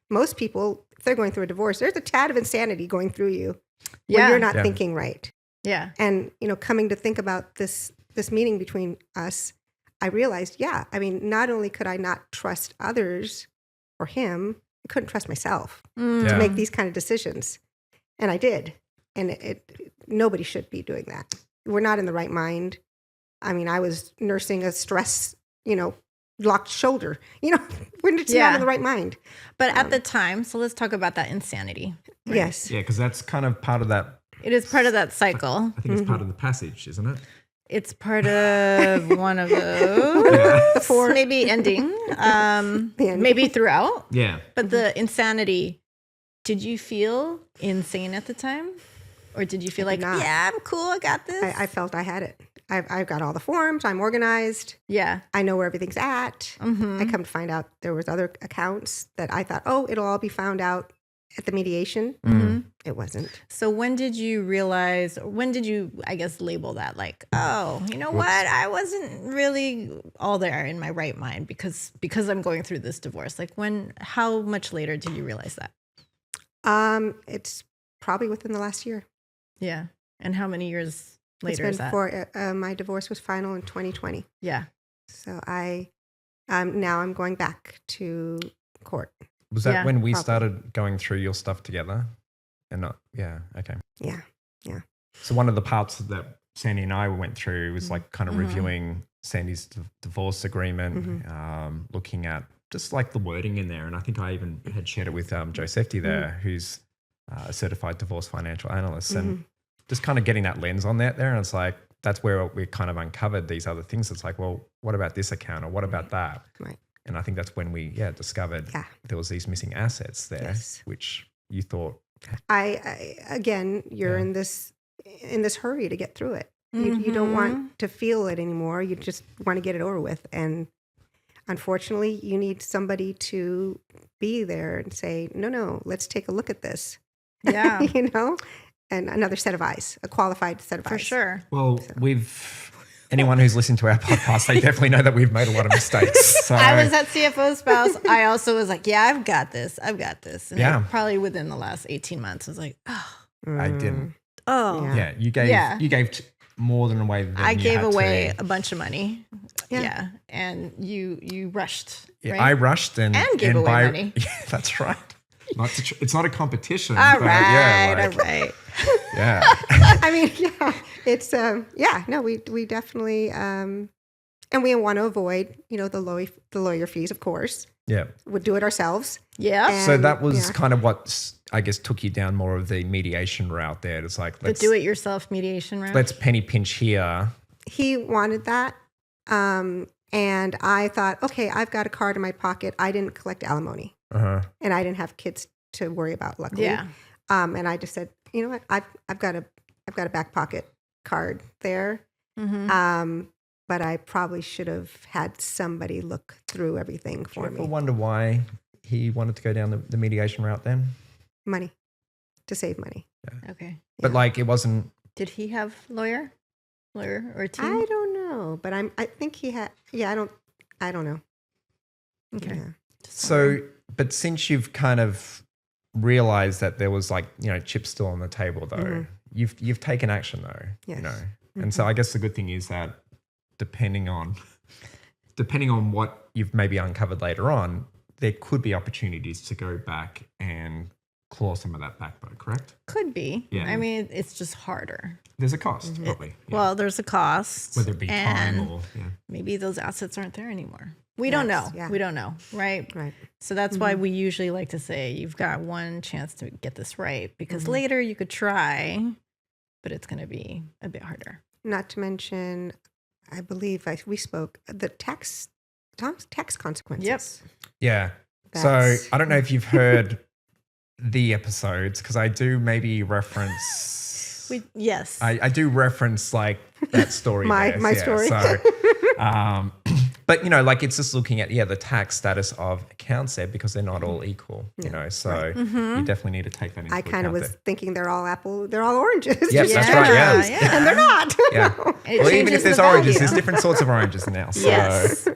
most people, if they're going through a divorce, there's a tad of insanity going through you when you're not thinking right. Yeah. And, coming to think about this meeting between us, I realized, I mean, not only could I not trust others or him, I couldn't trust myself to make these kind of decisions. And I did. And nobody should be doing that. We're not in the right mind. I mean, I was nursing a stress, locked shoulder. We're just not in the right mind. But at the time, so let's talk about that insanity. Right? Yes. Yeah, because that's kind of part of that. It is part of that cycle. I think it's part of the passage, isn't it? It's part of one of those. The four. Maybe ending. Maybe throughout. Yeah. But the insanity, did you feel insane at the time? Or did you feel like, I'm cool, I got this? I felt I had it. I've got all the forms. I'm organized. Yeah. I know where everything's at. I come to find out there was other accounts that I thought, it'll all be found out at the mediation. It wasn't. So when did you realize, I guess, label that like, you know what? I wasn't really all there in my right mind because I'm going through this divorce. Like how much later did you realize that? It's probably within the last year. Yeah. And how many years later is that? My divorce was final in 2020. Yeah. So now I'm going back to court. Was that when we started going through your stuff together? And not, okay. Yeah. So one of the parts that Sandy and I went through was like kind of reviewing Sandy's divorce agreement, looking at just like the wording in there. And I think I even had shared it with Josefti there, who's a certified divorce financial analyst, and just kind of getting that lens on that there. And it's like, that's where we kind of uncovered these other things. It's like, well, what about this account or what about that? Right. And I think that's when we discovered there was these missing assets there, which you thought. I again, you're in this hurry to get through it. You don't want to feel it anymore. You just want to get it over with. And unfortunately, you need somebody to be there and say, no, let's take a look at this. Yeah. And another set of eyes, a qualified set of eyes. For sure. Well, anyone who's listened to our podcast, they definitely know that we've made a lot of mistakes. So. I was that CFO spouse. I also was like, I've got this. And probably within the last 18 months, I was like, I didn't. Oh. Yeah. You gave more than away. I gave away a bunch of money. Yeah. And you rushed. Yeah, right? I rushed and gave away money. Yeah, that's right. It's not a competition. All right. Yeah. I mean, it's no, we definitely and we want to avoid, the lawyer fees, of course. Yeah. We'd do it ourselves. Yeah. And, so that was kind of what I guess took you down more of the mediation route there. It's like the do it yourself mediation route. Let's penny pinch here. He wanted that. And I thought, okay, I've got a card in my pocket. I didn't collect alimony. And I didn't have kids to worry about, luckily. Yeah. And I just said, you know what? I've got a back pocket card there. But I probably should have had somebody look through everything for me. I wonder why he wanted to go down the mediation route then. Money, to save money. Yeah. Okay. But like it wasn't. Did he have lawyer or team? I don't know, but I think he had. Yeah, I don't know. Okay. Yeah. So, but since you've kind of realized that there was chips still on the table though, you've taken action though, Yes. And so I guess the good thing is that depending on what you've maybe uncovered later on, there could be opportunities to go back and claw some of that back, though, correct? Could be. Yeah. I mean, it's just harder. There's a cost, probably. Yeah. Well, there's a cost. Whether it be time or maybe those assets aren't there anymore. We don't know. Yeah. We don't know, right? Right. So that's why we usually like to say you've got one chance to get this right, because later you could try, but it's going to be a bit harder. Not to mention, I believe we spoke the tax consequences. Yep. Yeah. So I don't know if you've heard the episodes, because I do maybe reference. Yes. I do reference like that story. my story. So, but it's just looking at the tax status of accounts there, because they're not all equal. So you definitely need to take that into account. I kind of was thinking they're all oranges. Yes, that's right. Yeah. And they're not. Yeah. Well, even if there's oranges, there's different sorts of oranges now. So. Yes.